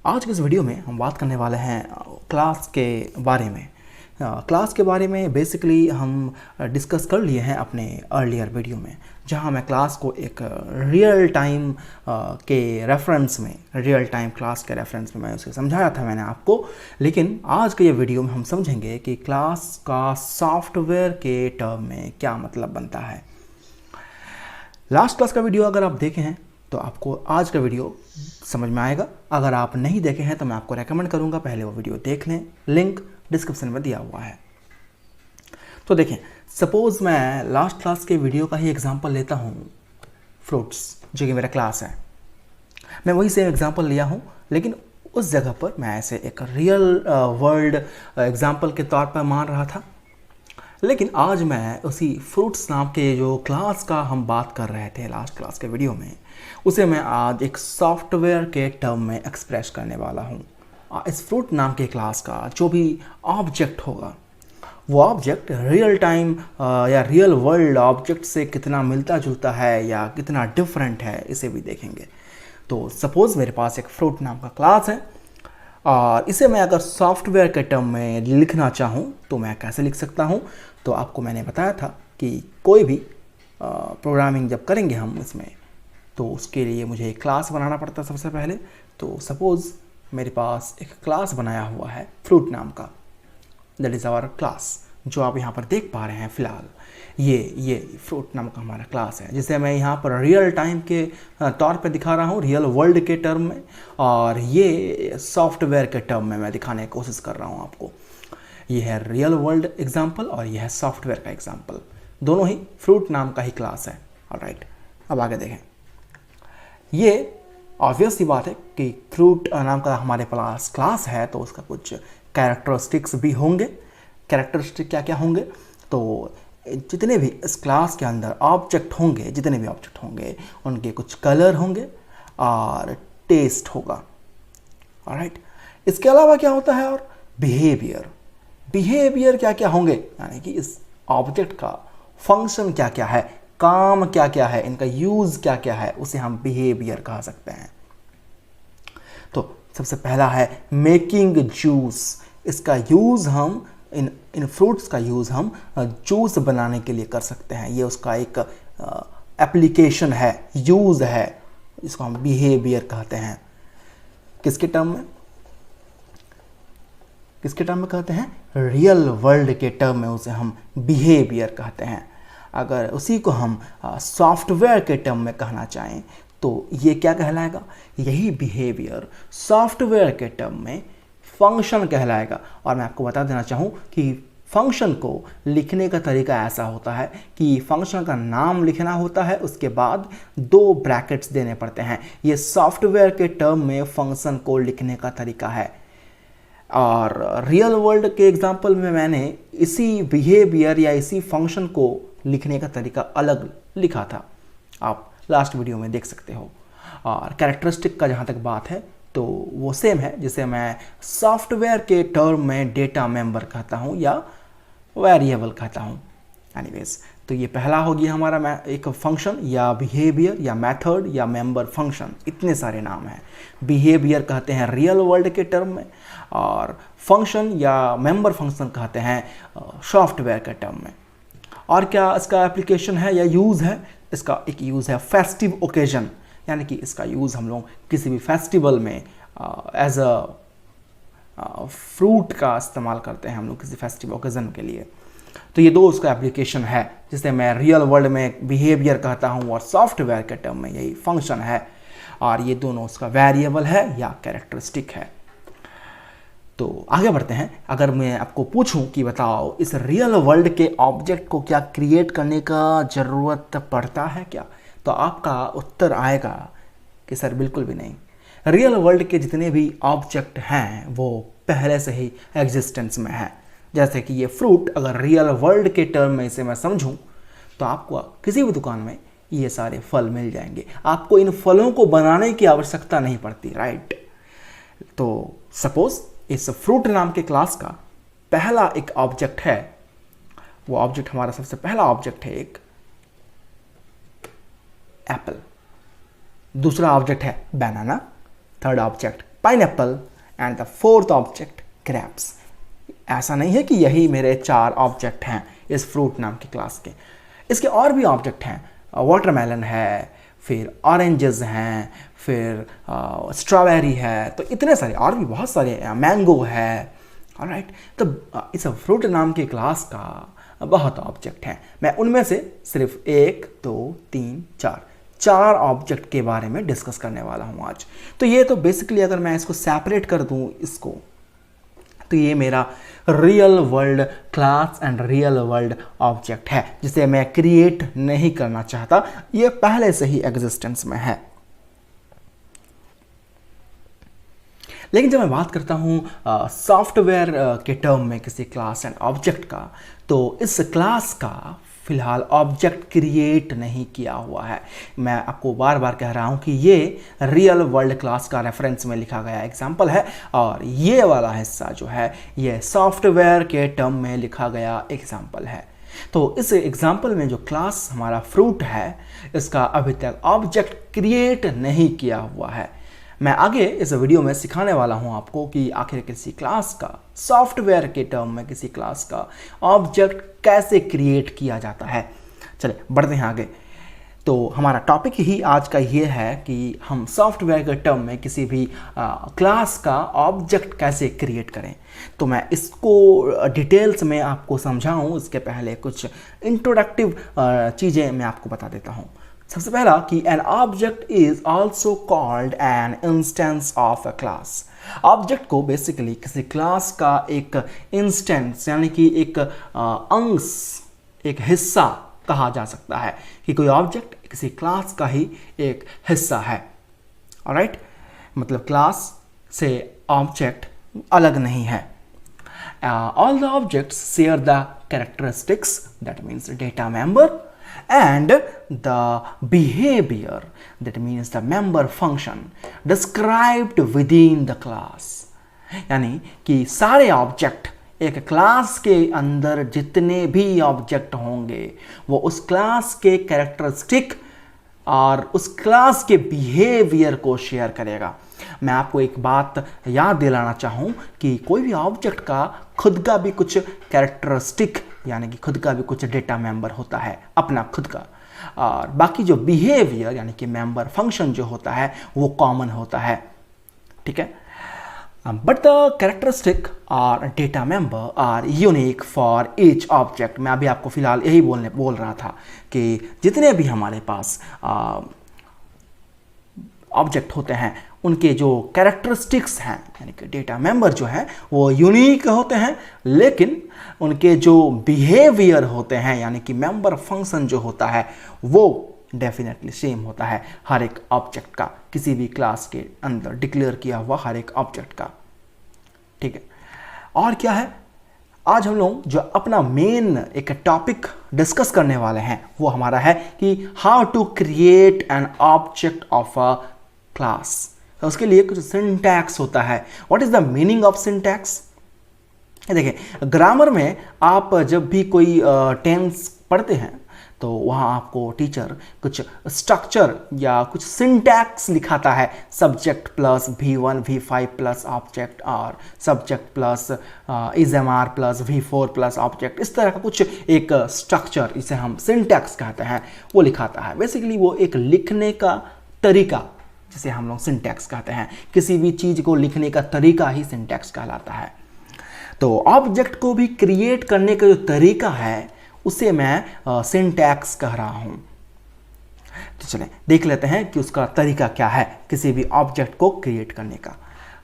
आज के इस वीडियो में हम बात करने वाले हैं क्लास के बारे में। क्लास के बारे में बेसिकली हम डिस्कस कर लिए हैं अपने अर्लियर वीडियो में, जहां मैं क्लास को एक रियल टाइम के रेफरेंस में, रियल टाइम क्लास के रेफरेंस में मैं उसे समझाया था मैंने आपको। लेकिन आज के ये वीडियो में हम समझेंगे कि क्लास का सॉफ्टवेयर के टर्म में क्या मतलब बनता है। लास्ट क्लास का वीडियो अगर आप देखे हैं तो आपको आज का वीडियो समझ में आएगा। अगर आप नहीं देखे हैं तो मैं आपको रेकमेंड करूंगा पहले वो वीडियो देख लें, लिंक डिस्क्रिप्शन में दिया हुआ है। तो देखें, सपोज मैं लास्ट क्लास के वीडियो का ही एग्जांपल लेता हूं, फ्रूट्स, जो कि मेरा क्लास है। मैं वही सेम एग्जांपल लिया हूं, लेकिन उस जगह पर मैं ऐसे एक रियल वर्ल्ड एग्जांपल के तौर पर मान रहा था। लेकिन आज मैं उसी फ्रूट्स नाम के जो क्लास का हम बात कर रहे थे लास्ट क्लास के वीडियो में, उसे मैं आज एक सॉफ्टवेयर के टर्म में एक्सप्रेस करने वाला हूँ। इस फ्रूट नाम के क्लास का जो भी ऑब्जेक्ट होगा, वो ऑब्जेक्ट रियल टाइम या रियल वर्ल्ड ऑब्जेक्ट से कितना मिलता जुलता है या कितना डिफरेंट है, इसे भी देखेंगे। तो सपोज़ मेरे पास एक फ्रूट नाम का क्लास है और इसे मैं अगर सॉफ्टवेयर के टर्म में लिखना चाहूँ तो मैं कैसे लिख सकता हूँ। तो आपको मैंने बताया था कि कोई भी प्रोग्रामिंग जब करेंगे हम इसमें, तो उसके लिए मुझे एक क्लास बनाना पड़ता है सबसे पहले। तो सपोज़ मेरे पास एक क्लास बनाया हुआ है फ्रूट नाम का, दैट इज़ आवर क्लास, जो आप यहाँ पर देख पा रहे हैं फ़िलहाल। ये फ्रूट नाम का हमारा क्लास है, जिसे मैं यहाँ पर रियल टाइम के तौर पे दिखा रहा हूँ, रियल वर्ल्ड के टर्म में, और ये सॉफ्टवेयर के टर्म में मैं दिखाने की कोशिश कर रहा हूँ आपको। ये है रियल वर्ल्ड एग्जाम्पल और यह है सॉफ्टवेयर का एग्जाम्पल, दोनों ही फ्रूट नाम का ही क्लास है। ऑलराइट, अब आगे देखें। ये ऑब्वियस सी बात है कि फ्रूट नाम का हमारे पास क्लास है, तो उसका कुछ कैरेक्टरिस्टिक्स भी होंगे। कैरेक्टरिस्टिक क्या क्या होंगे? तो जितने भी इस क्लास के अंदर ऑब्जेक्ट होंगे, जितने भी ऑब्जेक्ट होंगे, उनके कुछ कलर होंगे और टेस्ट होगा। ऑलराइट, इसके अलावा क्या होता है? और बिहेवियर क्या क्या होंगे, यानी कि इस ऑब्जेक्ट का फंक्शन क्या क्या है, काम क्या क्या है, इनका यूज क्या क्या है, उसे हम बिहेवियर कह सकते हैं। तो सबसे पहला है मेकिंग जूस। इसका यूज हम इन फ्रूट्स का यूज हम जूस बनाने के लिए कर सकते हैं। ये उसका एक एप्लीकेशन है, यूज है, इसको हम बिहेवियर कहते हैं। किसके टर्म में? किसके टर्म में कहते हैं? रियल वर्ल्ड के टर्म में उसे हम बिहेवियर कहते हैं। अगर उसी को हम सॉफ्टवेयर के टर्म में कहना चाहें तो ये क्या कहलाएगा? यही बिहेवियर सॉफ्टवेयर के टर्म में फंक्शन कहलाएगा। और मैं आपको बता देना चाहूँ कि फंक्शन को लिखने का तरीका ऐसा होता है कि फंक्शन का नाम लिखना होता है, उसके बाद 2 ब्रैकेट्स देने पड़ते हैं। ये सॉफ्टवेयर के टर्म में फंक्शन को लिखने का तरीका है। और रियल वर्ल्ड के एग्जांपल में मैंने इसी बिहेवियर या इसी फंक्शन को लिखने का तरीका अलग लिखा था, आप लास्ट वीडियो में देख सकते हो। और कैरेक्टरिस्टिक का जहाँ तक बात है तो वो सेम है, जिसे मैं सॉफ्टवेयर के टर्म में डेटा मेंबर कहता हूँ या वेरिएबल कहता हूँ। एनीवेज, तो ये पहला हो गया हमारा एक फंक्शन या बिहेवियर या मेथड या मेंबर फंक्शन, इतने सारे नाम हैं। बिहेवियर कहते हैं रियल वर्ल्ड के टर्म में, और फंक्शन या मेंबर फंक्शन कहते हैं सॉफ्टवेयर के टर्म में। और क्या इसका एप्लीकेशन है या यूज़ है? इसका एक यूज़ है फेस्टिव ओकेजन, यानी कि इसका यूज़ हम लोग किसी भी फेस्टिवल में एज अ फ्रूट का इस्तेमाल करते हैं हम लोग किसी फेस्टिव ओकेजन के लिए। तो ये 2 उसका एप्लीकेशन है, जिसे मैं रियल वर्ल्ड में बिहेवियर कहता हूँ और सॉफ्टवेयर के टर्म में यही फंक्शन है। और ये दोनों उसका वेरिएबल है या कैरेक्टरिस्टिक है। तो आगे बढ़ते हैं। अगर मैं आपको पूछूं कि बताओ इस रियल वर्ल्ड के ऑब्जेक्ट को क्या क्रिएट करने का ज़रूरत पड़ता है क्या, तो आपका उत्तर आएगा कि सर बिल्कुल भी नहीं। रियल वर्ल्ड के जितने भी ऑब्जेक्ट हैं वो पहले से ही एग्जिस्टेंस में है। जैसे कि ये फ्रूट, अगर रियल वर्ल्ड के टर्म में इसे मैं समझूं तो आपको किसी भी दुकान में ये सारे फल मिल जाएंगे, आपको इन फलों को बनाने की आवश्यकता नहीं पड़ती, राइट। तो सपोज इस फ्रूट नाम के क्लास का पहला एक ऑब्जेक्ट है, वो ऑब्जेक्ट हमारा सबसे पहला ऑब्जेक्ट है एक एप्पल, दूसरा ऑब्जेक्ट है banana, third object pineapple and the fourth object grapes. ऐसा नहीं है कि यही मेरे 4 ऑब्जेक्ट हैं इस फ्रूट नाम की क्लास के, इसके और भी ऑब्जेक्ट हैं। वाटरमेलन है, फिर ऑरेंजेस हैं, फिर स्ट्रॉबेरी है, तो इतने सारे और भी बहुत सारे, मैंगो है। ऑलराइट, तो इस फ्रूट नाम की क्लास का बहुत ऑब्जेक्ट हैं। मैं उनमें से सिर्फ 1 2 3 4 ऑब्जेक्ट के बारे में डिस्कस करने वाला हूँ आज। तो ये तो बेसिकली अगर मैं इसको सेपरेट कर दूँ इसको, तो ये मेरा real world class and real world object है जिसे मैं क्रिएट नहीं करना चाहता, ये पहले से ही एग्जिस्टेंस में है। लेकिन जब मैं बात करता हूँ सॉफ्टवेयर के टर्म में किसी क्लास एंड ऑब्जेक्ट का, तो इस क्लास का फिलहाल ऑब्जेक्ट क्रिएट नहीं किया हुआ है। मैं आपको बार बार कह रहा हूँ कि ये रियल वर्ल्ड क्लास का रेफरेंस में लिखा गया एग्जाम्पल है, और ये वाला हिस्सा जो है ये सॉफ्टवेयर के टर्म में लिखा गया एग्जाम्पल है। तो इस एग्जाम्पल में जो क्लास हमारा फ्रूट है, इसका अभी तक ऑब्जेक्ट क्रिएट नहीं किया हुआ है। मैं आगे इस वीडियो में सिखाने वाला हूं आपको कि आखिर किसी क्लास का, सॉफ्टवेयर के टर्म में किसी क्लास का ऑब्जेक्ट कैसे क्रिएट किया जाता है। चलिए बढ़ते हैं आगे। तो हमारा टॉपिक ही आज का ये है कि हम सॉफ्टवेयर के टर्म में किसी भी क्लास का ऑब्जेक्ट कैसे क्रिएट करें। तो मैं इसको डिटेल्स में आपको समझाऊं इसके पहले कुछ इंट्रोडक्टिव चीज़ें मैं आपको बता देता हूं। सबसे पहला कि N object is also called an instance of a class. Object को बेसिकली किसी क्लास का एक इंस्टेंस यानी कि एक अंश, एक हिस्सा कहा जा सकता है, कि कोई ऑब्जेक्ट किसी क्लास का ही एक हिस्सा है। ऑलराइट, मतलब क्लास से ऑब्जेक्ट अलग नहीं है। All the objects share the characteristics, that means data member, and the behavior, that means the member function described within the class। यानी कि सारे ऑब्जेक्ट, एक क्लास के अंदर जितने भी ऑब्जेक्ट होंगे वो उस क्लास के कैरेक्टरिस्टिक और उस क्लास के बिहेवियर को शेयर करेगा। मैं आपको एक बात याद दिलाना चाहूँ कि कोई भी ऑब्जेक्ट का खुद का भी कुछ कैरेक्टरिस्टिक यानी कि खुद का भी कुछ डेटा मेंबर होता है अपना खुद का, और बाकी जो बिहेवियर यानी कि मेंबर फंक्शन जो होता है वो कॉमन होता है। ठीक है, बट द कैरेक्टरिस्टिक और data member are unique for each object. मैं अभी आपको फिलहाल यही बोल रहा था कि जितने भी हमारे पास ऑब्जेक्ट होते हैं उनके जो कैरेक्टरिस्टिक्स हैं यानी कि डेटा मेंबर जो है वो यूनिक होते हैं, लेकिन उनके जो बिहेवियर होते हैं यानी कि मेंबर फंक्शन जो होता है वो डेफिनेटली सेम होता है हर एक ऑब्जेक्ट का, किसी भी क्लास के अंदर डिक्लेयर किया हुआ हर एक ऑब्जेक्ट का। ठीक है, और क्या है, आज हम लोग जो अपना मेन एक टॉपिक डिस्कस करने वाले हैं वो हमारा है कि how to create an object of a class. तो उसके लिए कुछ सिंटैक्स होता है। What is the meaning of syntax? देखिए, ग्रामर में आप जब भी कोई टेंस पढ़ते हैं तो वहाँ आपको टीचर कुछ स्ट्रक्चर या कुछ सिंटैक्स लिखाता है, subject plus V1 V5 plus object और subject plus is MR plus V4 plus object, इस तरह का कुछ एक स्ट्रक्चर, इसे हम सिंटैक्स कहते हैं, वो लिखाता है। बेसिकली वो एक लिखने का तरीका जिसे हम लोग सिंटैक्स कहते हैं, किसी भी चीज़ को लिखने का तरीका ही सिंटैक्स कहलाता है। तो ऑब्जेक्ट को भी क्रिएट करने का जो तरीका है उसे मैं सिंटैक्स कह रहा हूं। तो चलें देख लेते हैं कि उसका तरीका क्या है किसी भी ऑब्जेक्ट को क्रिएट करने का।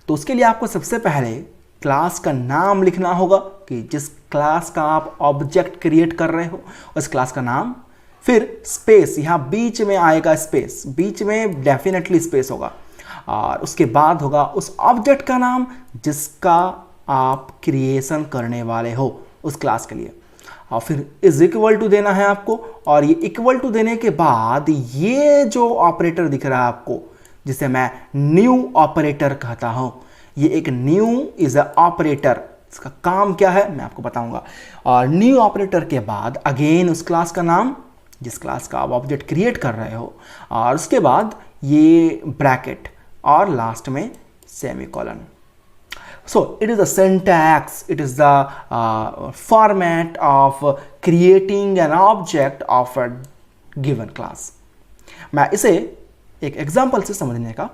तो उसके लिए आपको सबसे पहले क्लास का नाम लिखना होगा कि जिस क्लास का आप ऑब्जेक्ट क्रिएट कर रहे हो उस क्लास का नाम, फिर स्पेस, यहाँ बीच में आएगा स्पेस, बीच में डेफिनेटली स्पेस होगा, और उसके बाद होगा उस ऑब्जेक्ट का नाम जिसका आप क्रिएशन करने वाले हो उस क्लास के लिए, और फिर इज इक्वल टू देना है आपको। और ये इक्वल टू देने के बाद ये जो ऑपरेटर दिख रहा है आपको, जिसे मैं न्यू ऑपरेटर कहता हूं, ये एक न्यू इज अ ऑपरेटर, इसका काम क्या है मैं आपको बताऊंगा। और न्यू ऑपरेटर के बाद अगेन उस क्लास का नाम जिस क्लास का आप ऑब्जेक्ट क्रिएट कर रहे हो, और उसके बाद ये ब्रैकेट और लास्ट में semicolon. So it is the syntax, it is the format of creating an object of a given class. मैं इसे एक एग्जांपल से समझने का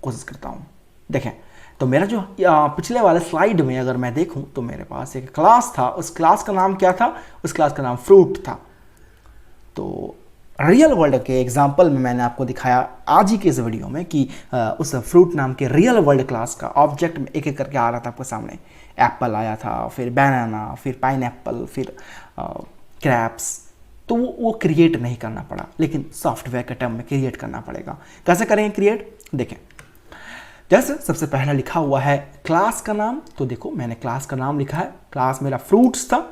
कोशिश करता हूँ। देखें तो मेरा जो पिछले वाले स्लाइड में अगर मैं देखूं तो मेरे पास एक क्लास था, उस क्लास का नाम क्या था? उस क्लास का नाम फ्रूट था। तो रियल वर्ल्ड के एग्जाम्पल में मैंने आपको दिखाया आज ही के इस वीडियो में कि उस फ्रूट नाम के रियल वर्ल्ड क्लास का ऑब्जेक्ट में एक एक करके आ रहा था आपके सामने। एप्पल आया था, फिर बनाना, फिर पाइनएप्पल, फिर क्रैप्स। तो वो क्रिएट नहीं करना पड़ा, लेकिन सॉफ्टवेयर के टर्म में क्रिएट करना पड़ेगा। कैसे करेंगे क्रिएट? देखें, जैसे सबसे पहला लिखा हुआ है क्लास का नाम। तो देखो मैंने क्लास का नाम लिखा है, क्लास मेरा फ्रूट्स था।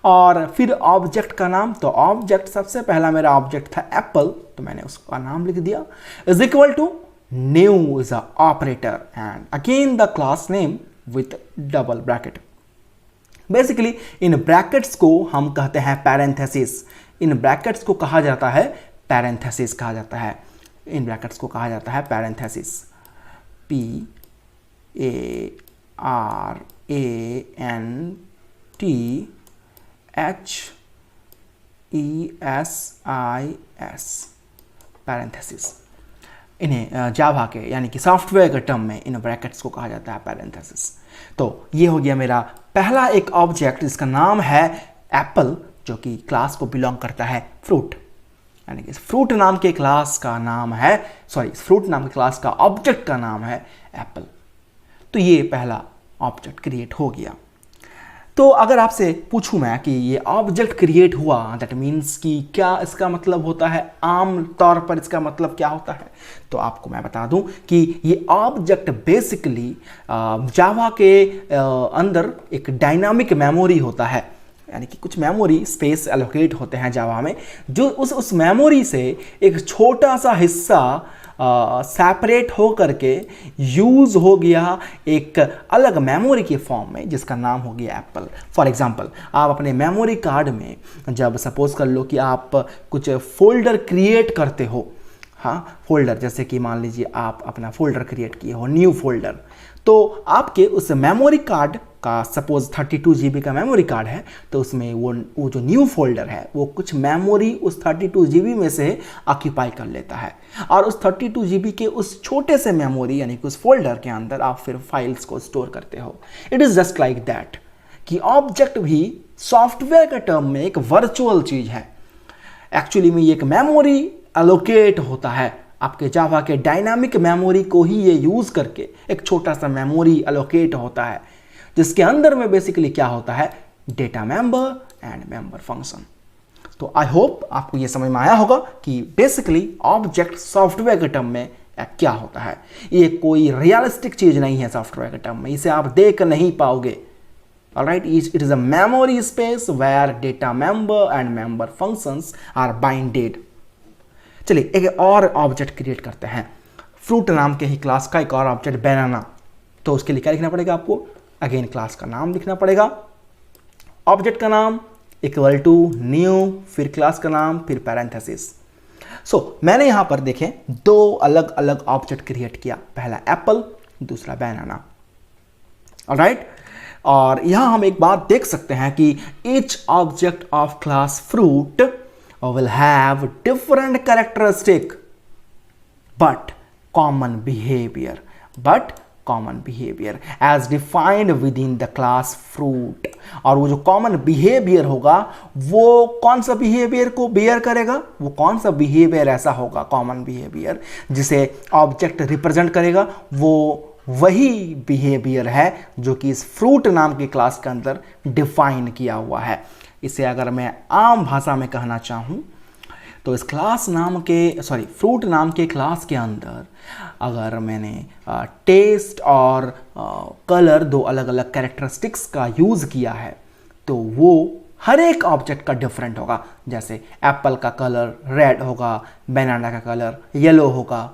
और फिर ऑब्जेक्ट का नाम, तो ऑब्जेक्ट सबसे पहला मेरा ऑब्जेक्ट था एप्पल, तो मैंने उसका नाम लिख दिया। Is equal to new is a operator and again the class name with double bracket. Basically इन ब्रैकेट्स को हम कहते हैं पैरेंथेसिस। इन ब्रैकेट्स को कहा जाता है पैरेंथेसिस कहा जाता है। इन ब्रैकेट्स को कहा जाता है पैरेंथेसिस। PARENTHESIS parenthesis. इन्हें जावा के यानी कि सॉफ्टवेयर के टर्म में इन ब्रैकेट्स को कहा जाता है पैरेंथेसिस। तो ये हो गया मेरा पहला एक ऑब्जेक्ट जिसका नाम है एप्पल, जो कि क्लास को बिलोंग करता है फ्रूट। यानी कि फ्रूट नाम के क्लास का नाम है, फ्रूट नाम के क्लास का ऑब्जेक्ट का नाम है एप्पल। तो ये पहला ऑब्जेक्ट क्रिएट हो गया। तो अगर आपसे पूछूं मैं कि ये ऑब्जेक्ट क्रिएट हुआ, दैट मीन्स कि क्या इसका मतलब होता है, आम तौर पर इसका मतलब क्या होता है, तो आपको मैं बता दूं कि ये ऑब्जेक्ट बेसिकली जावा के अंदर एक डायनामिक मेमोरी होता है। यानी कि कुछ मेमोरी स्पेस एलोकेट होते हैं जावा में, जो उस मेमोरी से एक छोटा सा हिस्सा सेपरेट हो करके यूज हो गया एक अलग मेमोरी के फॉर्म में, जिसका नाम हो गया एप्पल। फॉर एग्जांपल, आप अपने मेमोरी कार्ड में जब सपोज कर लो कि आप कुछ फोल्डर क्रिएट करते हो, हाँ फोल्डर, जैसे कि मान लीजिए आप अपना फोल्डर क्रिएट किए हो, न्यू फोल्डर, तो आपके उस मेमोरी कार्ड का सपोज 32 GB का मेमोरी कार्ड है, तो उसमें वो जो न्यू फोल्डर है वो कुछ मेमोरी उस 32 GB में से ऑक्यूपाई कर लेता है। और उस 32 GB के उस छोटे से मेमोरी यानी कि उस फोल्डर के अंदर आप फिर फाइल्स को स्टोर करते हो। It is just like that कि ऑब्जेक्ट भी सॉफ्टवेयर के टर्म में एक वर्चुअल चीज़ है। एक्चुअली में ये एक मेमोरी एलोकेट होता है, आपके जावा के डायनामिक मेमोरी को ही ये यूज़ करके एक छोटा सा मेमोरी एलोकेट होता है, जिसके अंदर में बेसिकली क्या होता है, data member and member function. तो आई होप आपको ये समझ में आया होगा कि बेसिकली ऑब्जेक्ट सॉफ्टवेयर के टर्म में क्या होता है। ये कोई रियलिस्टिक चीज़ नहीं है सॉफ्टवेयर के टर्म में, इसे आप देख नहीं पाओगे। Alright, it is a memory space where data member and member functions are binded. चलिए एक और ऑब्जेक्ट क्रिएट करते हैं। फ्रूट नाम के ही क्लास का एक और ऑब्जेक्ट बनाना। तो उसके लिए क्या लिखना पड़ेगा आपको? अगेन क्लास का नाम लिखना पड़ेगा, ऑब्जेक्ट का नाम इक्वल टू न्यू, फिर क्लास का नाम, फिर पैरेंथेसिस। सो मैंने यहां पर देखें दो अलग अलग ऑब्जेक्ट क्रिएट किया, पहला एप्पल, दूसरा बनाना। ऑलराइट, और यहां हम एक बात देख सकते हैं कि each object of class fruit will have different characteristic but common behavior as defined within the class fruit। और वो जो common behavior होगा वो कौन सा behavior को bear करेगा, वो कौन सा behavior ऐसा होगा common behavior जिसे ऑब्जेक्ट रिप्रेजेंट करेगा, वो वही बिहेवियर है जो कि इस फ्रूट नाम के क्लास के अंदर डिफाइन किया हुआ है। इसे अगर मैं आम भाषा में कहना चाहूँ तो इस फ्रूट नाम के क्लास के अंदर अगर मैंने टेस्ट और कलर दो अलग अलग कैरेक्टरिस्टिक्स का यूज़ किया है तो वो हर एक ऑब्जेक्ट का डिफरेंट होगा। जैसे एप्पल का कलर रेड होगा, बनाना का कलर येलो होगा।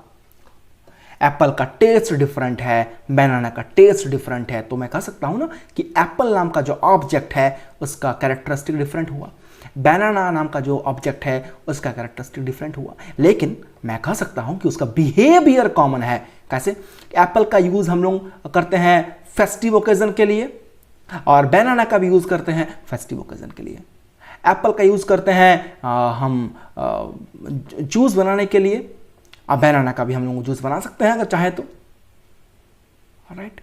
एप्पल का टेस्ट डिफरेंट है, बनाना का टेस्ट डिफरेंट है, तो मैं कह सकता हूं ना कि एप्पल नाम का जो ऑब्जेक्ट है उसका कैरेक्टरिस्टिक डिफरेंट हुआ, बनाना नाम का जो ऑब्जेक्ट है उसका कैरेक्टरिस्टिक डिफरेंट हुआ। लेकिन मैं कह सकता हूं कि उसका बिहेवियर कॉमन है। कैसे? एप्पल का यूज़ हम लोग करते हैं फेस्टिव ओकेजन के लिए, और बनाना का भी यूज़ करते हैं फेस्टिव ओकेजन के लिए। एप्पल का यूज़ करते हैं हम जूस बनाने के लिए, और बनाना का भी हम लोग जूस बना सकते हैं अगर चाहे तो, राइट।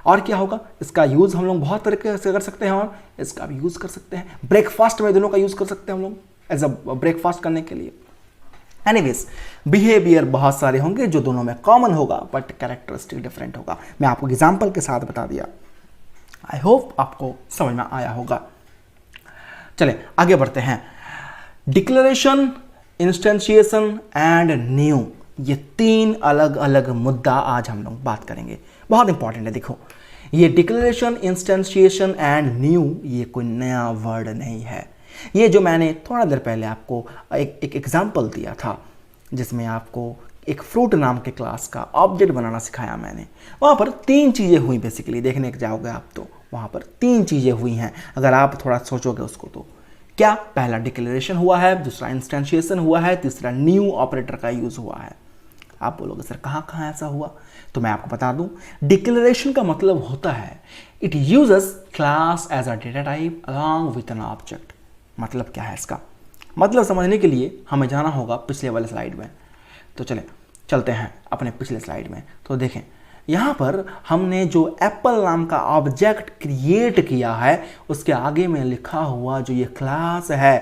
और क्या होगा, इसका यूज़ हम लोग बहुत तरीके से कर सकते हैं, और इसका भी यूज़ कर सकते हैं ब्रेकफास्ट में, दोनों का यूज़ कर सकते हैं हम लोग एज अ ब्रेकफास्ट करने के लिए। एनीवेज, बिहेवियर बहुत सारे होंगे जो दोनों में कॉमन होगा, बट कैरेक्टरिस्टिक डिफरेंट होगा। मैं आपको एग्जाम्पल के साथ बता दिया, आई होप आपको समझ में आया होगा। चले आगे बढ़ते हैं। डिक्लेरेशन, इंस्टेंशिएशन एंड न्यू, ये 3 अलग अलग मुद्दा आज हम लोग बात करेंगे, बहुत इंपॉर्टेंट है। देखो, ये डिक्लेरेशन, इंस्टेंशिएशन एंड न्यू ये कोई नया वर्ड नहीं है। ये जो मैंने थोड़ा देर पहले आपको एक एग्जाम्पल दिया था, जिसमें आपको एक फ्रूट नाम के क्लास का ऑब्जेक्ट बनाना सिखाया मैंने, वहाँ पर 3 चीज़ें हुई बेसिकली। देखने जाओगे आप तो वहाँ पर 3 चीज़ें हुई हैं, अगर आप थोड़ा सोचोगे उसको तो। क्या? पहला डिक्लेरेशन हुआ है, दूसरा इंस्टेंशिएशन हुआ है, तीसरा न्यू ऑपरेटर का यूज़ हुआ है। आप बोलोगे सर कहाँ कहाँ ऐसा हुआ? तो मैं आपको बता दूं, डिक्लेरेशन का मतलब होता है it uses class as a data type along with an object. मतलब क्या है इसका? मतलब समझने के लिए हमें जाना होगा पिछले वाले स्लाइड में। तो चलते हैं अपने पिछले स्लाइड में। तो देखें, यहाँ पर हमने जो एप्पल नाम का ऑब्जेक्ट क्रिएट किया है, उसके आगे में लिखा हुआ जो ये क्लास है,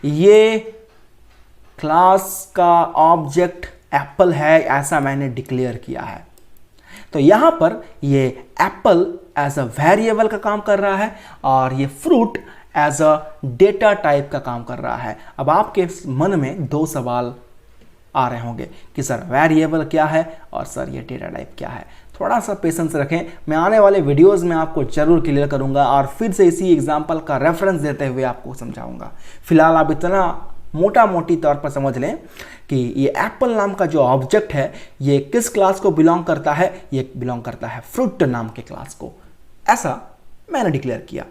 ये क्लास का ऑब्जेक्ट एप्पल है, ऐसा मैंने डिक्लेयर किया है। तो यहाँ पर ये एप्पल एज अ वेरिएबल का काम कर रहा है, और ये fruit as a data type का काम कर रहा है। अब आपके मन में 2 सवाल आ रहे होंगे कि सर वेरिएबल क्या है और सर ये डेटा टाइप क्या है। थोड़ा सा पेशेंस रखें, मैं आने वाले वीडियोस में आपको जरूर क्लियर करूंगा, और फिर से इसी एग्जांपल का रेफरेंस देते हुए आपको समझाऊंगा। फिलहाल आप इतना मोटा मोटी तौर पर समझ लें कि ये एप्पल नाम का जो ऑब्जेक्ट है, ये किस क्लास को बिलोंग करता है? ये बिलोंग करता है फ्रूट नाम के क्लास को। ऐसा मैंने डिक्लेयर किया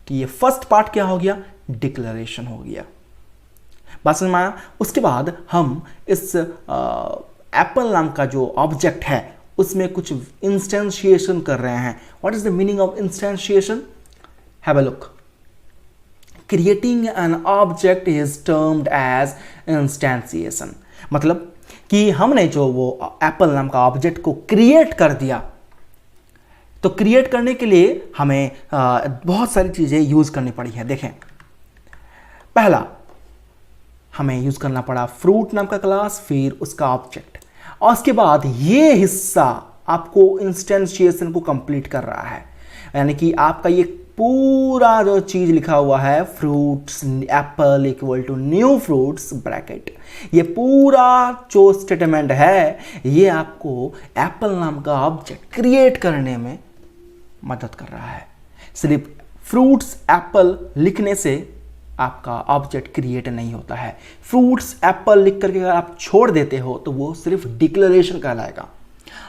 कि ये फर्स्ट पार्ट क्या हो गया? डिक्लेरेशन हो गया। बात समझ में आया? उसके बाद हम इस एप्पल नाम का जो ऑब्जेक्ट है उसमें कुछ इंस्टेंशिएशन कर रहे हैं। What is the meaning of instantiation? Have a look. Creating an object is termed as instantiation. मतलब कि हमने जो वो एप्पल नाम का ऑब्जेक्ट को क्रिएट कर दिया, तो क्रिएट करने के लिए हमें बहुत सारी चीज़ें यूज़ करनी पड़ी है। देखें, पहला हमें यूज़ करना पड़ा फ्रूट नाम का क्लास, फिर उसका ऑब्जेक्ट, और उसके बाद ये हिस्सा आपको इंस्टेंशिएशन को कंप्लीट कर रहा है। यानी कि आपका ये पूरा जो चीज़ लिखा हुआ है, fruits apple equal to new fruits bracket, ये पूरा जो स्टेटमेंट है, ये आपको एप्पल नाम का ऑब्जेक्ट क्रिएट करने में मदद कर रहा है। सिर्फ फ्रूट्स एप्पल लिखने से आपका ऑब्जेक्ट क्रिएट नहीं होता है। फ्रूट्स एप्पल लिख करके अगर आप छोड़ देते हो तो वो सिर्फ डिक्लेरेशन कहलाएगा,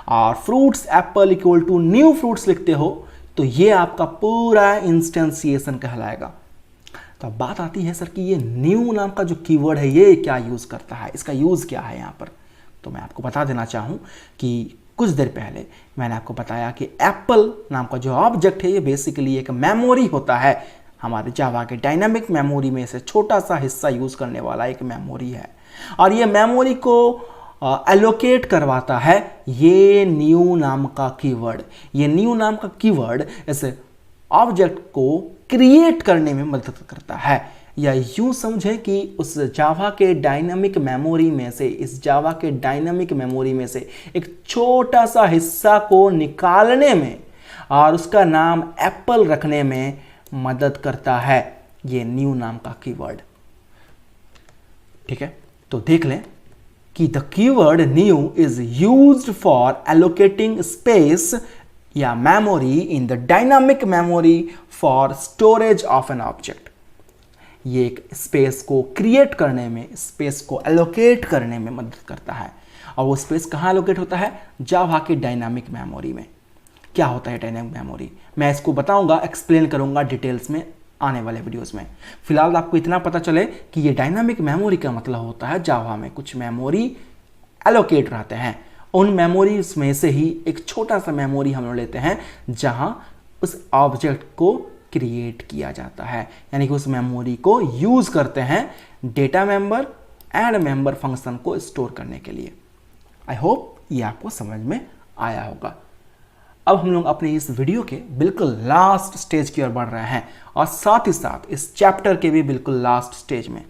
और fruits apple equal to new fruits लिखते हो तो ये आपका पूरा इंस्टेंशिएशन कहलाएगा। तो अब बात आती है सर कि ये न्यू नाम का जो कीवर्ड है ये क्या यूज़ करता है, इसका यूज़ क्या है यहाँ पर? तो मैं आपको बता देना चाहूँ कि कुछ देर पहले मैंने आपको बताया कि एप्पल नाम का जो ऑब्जेक्ट है ये बेसिकली एक मेमोरी होता है। हमारे जावा के डायनामिक मेमोरी में से छोटा सा हिस्सा यूज़ करने वाला एक मेमोरी है, और ये मेमोरी को एलोकेट करवाता है ये न्यू नाम का कीवर्ड। ये न्यू नाम का कीवर्ड इस ऑब्जेक्ट को क्रिएट करने में मदद करता है, या यूँ समझें कि उस जावा के डायनामिक मेमोरी में से, इस जावा के डायनामिक मेमोरी में से एक छोटा सा हिस्सा को निकालने में और उसका नाम एप्पल रखने में मदद करता है ये न्यू नाम का कीवर्ड। ठीक है, तो देख लें कि the keyword new is used for allocating space या memory in the dynamic memory for storage of an object. ये एक स्पेस को क्रिएट करने में, स्पेस को एलोकेट करने में मदद करता है, और वो स्पेस कहाँ एलोकेट होता है? जावा की डायनामिक मेमोरी में। क्या होता है डायनामिक मेमोरी? मैं इसको बताऊंगा, एक्सप्लेन करूंगा डिटेल्स में आने वाले वीडियोस में। फिलहाल आपको इतना पता चले कि ये डायनामिक मेमोरी का मतलब होता है जावा में कुछ मेमोरी एलोकेट रहते हैं, उन मेमोरीज में से ही एक छोटा सा मेमोरी हम लोग लेते हैं जहां उस ऑब्जेक्ट को क्रिएट किया जाता है, यानी कि उस मेमोरी को यूज करते हैं data member and member function को स्टोर करने के लिए। आई होप ये आपको समझ में आया होगा। अब हम लोग अपने इस वीडियो के बिल्कुल लास्ट स्टेज की ओर बढ़ रहे हैं और साथ ही साथ इस चैप्टर के भी बिल्कुल लास्ट स्टेज में।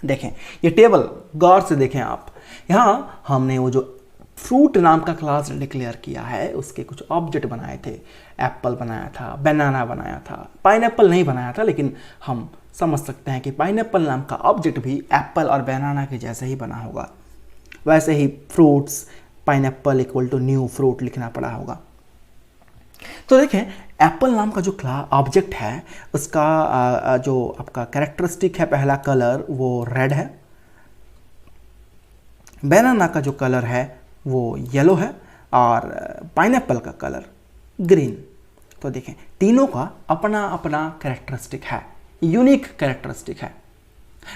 देखें ये टेबल गौर से देखें आप, यहां हमने वो जो फ्रूट नाम का क्लास डिक्लेयर किया है उसके कुछ ऑब्जेक्ट बनाए थे। एप्पल बनाया था, बनाना बनाया था, पाइनएप्पल नहीं बनाया था, लेकिन हम समझ सकते हैं कि पाइनएप्पल नाम का ऑब्जेक्ट भी एप्पल और बनाना के जैसे ही बना होगा। वैसे ही fruits, pineapple equal to new fruit लिखना पड़ा होगा। तो देखें एप्पल नाम का जो ऑब्जेक्ट है उसका जो आपका कैरेक्टरिस्टिक है, पहला कलर वो रेड है, बनाना का जो कलर है वो येलो है और पाइनएप्पल का कलर ग्रीन। तो देखें तीनों का अपना अपना कैरेक्टरिस्टिक है, यूनिक कैरेक्टरिस्टिक है,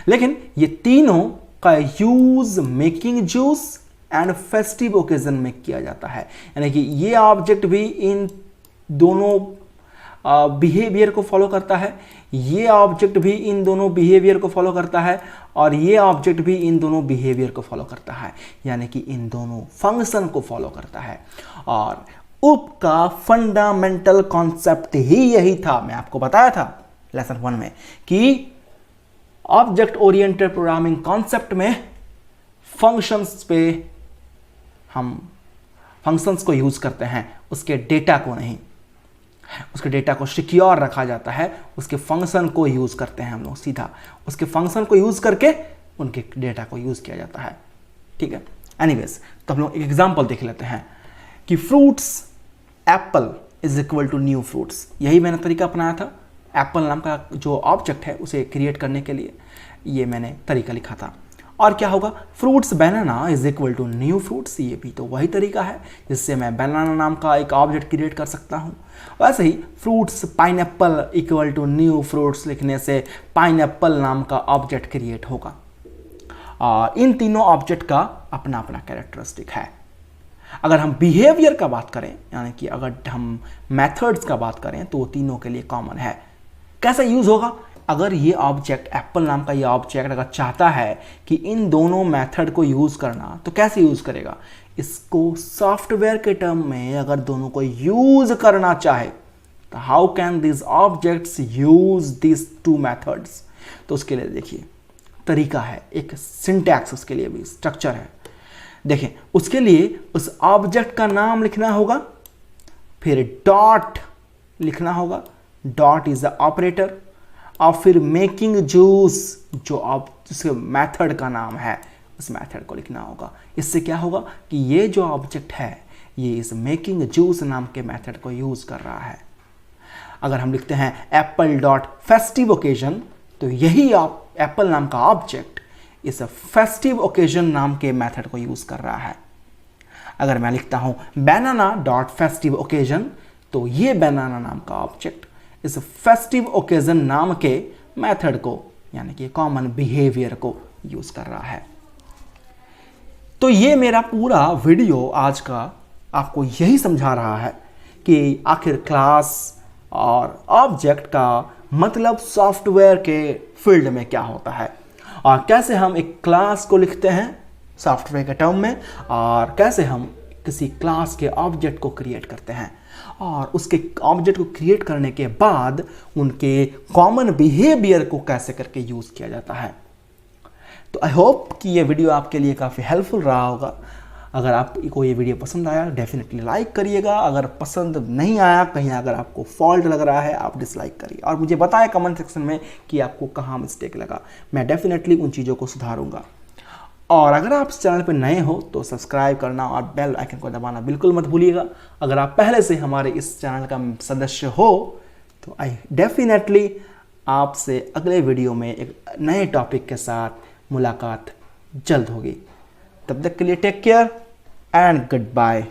लेकिन ये तीनों का use making juice and festive occasion में किया जाता है। यानी कि ये ऑब्जेक्ट भी इन दोनों बिहेवियर को फॉलो करता है, ये ऑब्जेक्ट भी इन दोनों बिहेवियर को फॉलो करता है और ये ऑब्जेक्ट भी इन दोनों बिहेवियर को फॉलो करता है, यानी कि इन दोनों फंक्शन को फॉलो करता है। और उप का फंडामेंटल कॉन्सेप्ट ही यही था, मैं आपको बताया था लेसन 1 में कि ऑब्जेक्ट ओरिएंटेड प्रोग्रामिंग कॉन्सेप्ट में फंक्शंस पे हम फंक्शंस को यूज करते हैं, उसके डेटा को नहीं। उसके डेटा को सिक्योर रखा जाता है, उसके फंक्शन को यूज करते हैं हम लोग, सीधा उसके फंक्शन को यूज करके उनके डेटा को यूज किया जाता है। ठीक है, एनीवेज तो हम लोग एक एग्जांपल देख लेते हैं कि fruits apple is equal to new fruits. यही मैंने तरीका अपनाया था एप्पल नाम का जो ऑब्जेक्ट है उसे क्रिएट करने के लिए, ये मैंने तरीका लिखा था। और क्या होगा, fruits banana is equal to new fruits, ये भी तो वही तरीका है जिससे मैं बनाना नाम का एक ऑब्जेक्ट क्रिएट कर सकता हूँ। वैसे ही fruits pineapple equal to new fruits लिखने से पाइनएप्पल नाम का ऑब्जेक्ट क्रिएट होगा। और इन तीनों ऑब्जेक्ट का अपना अपना कैरेक्टरिस्टिक है। अगर हम बिहेवियर का बात करें, यानी कि अगर हम मेथड्स का बात करें, तो तीनों के लिए कॉमन है। कैसे यूज होगा, अगर ये ऑब्जेक्ट एप्पल नाम का ये ऑब्जेक्ट अगर चाहता है कि इन दोनों मेथड को यूज करना, तो कैसे यूज करेगा, इसको सॉफ्टवेयर के टर्म में अगर दोनों को यूज करना चाहे तो how can this objects use this two methods, तो उसके लिए देखिए तरीका है, एक सिंटैक्स उसके लिए भी स्ट्रक्चर है। देखें उसके लिए उस ऑब्जेक्ट का नाम लिखना होगा, फिर डॉट लिखना होगा, डॉट इज द ऑपरेटर, और फिर मेकिंग जूस जो जिसके मेथड का नाम है उस मेथड को लिखना होगा। इससे क्या होगा कि ये जो ऑब्जेक्ट है ये इस मेकिंग जूस नाम के मेथड को यूज कर रहा है। अगर हम लिखते हैं एप्पल डॉट फेस्टिव ओकेजन, तो यही एप्पल नाम का ऑब्जेक्ट इस फेस्टिव ओकेजन नाम के मेथड को यूज कर रहा है। अगर मैं लिखता हूं बनाना डॉट फेस्टिव ओकेजन, तो ये बनाना नाम का ऑब्जेक्ट इस फेस्टिव ओकेजन नाम के मेथड को, यानी कि कॉमन बिहेवियर को यूज कर रहा है। तो ये मेरा पूरा वीडियो आज का आपको यही समझा रहा है कि आखिर क्लास और ऑब्जेक्ट का मतलब सॉफ्टवेयर के फील्ड में क्या होता है और कैसे हम एक क्लास को लिखते हैं सॉफ्टवेयर के टर्म में, और कैसे हम किसी क्लास के ऑब्जेक्ट को क्रिएट करते हैं और उसके ऑब्जेक्ट को क्रिएट करने के बाद उनके कॉमन बिहेवियर को कैसे करके यूज किया जाता है। तो आई होप कि ये वीडियो आपके लिए काफ़ी हेल्पफुल रहा होगा। अगर आपको ये वीडियो पसंद आया डेफिनेटली लाइक करिएगा, अगर पसंद नहीं आया, कहीं अगर आपको फॉल्ट लग रहा है, आप डिसलाइक करिए और मुझे बताएं कमेंट सेक्शन में कि आपको कहाँ मिस्टेक लगा। मैं डेफिनेटली उन चीज़ों को सुधारूंगा। और अगर आप इस चैनल पर नए हो तो सब्सक्राइब करना और बेल आइकन को दबाना बिल्कुल मत भूलिएगा। अगर आप पहले से हमारे इस चैनल का सदस्य हो तो आई डेफिनेटली आपसे अगले वीडियो में एक नए टॉपिक के साथ मुलाकात जल्द होगी। तब तक के लिए take care and good bye.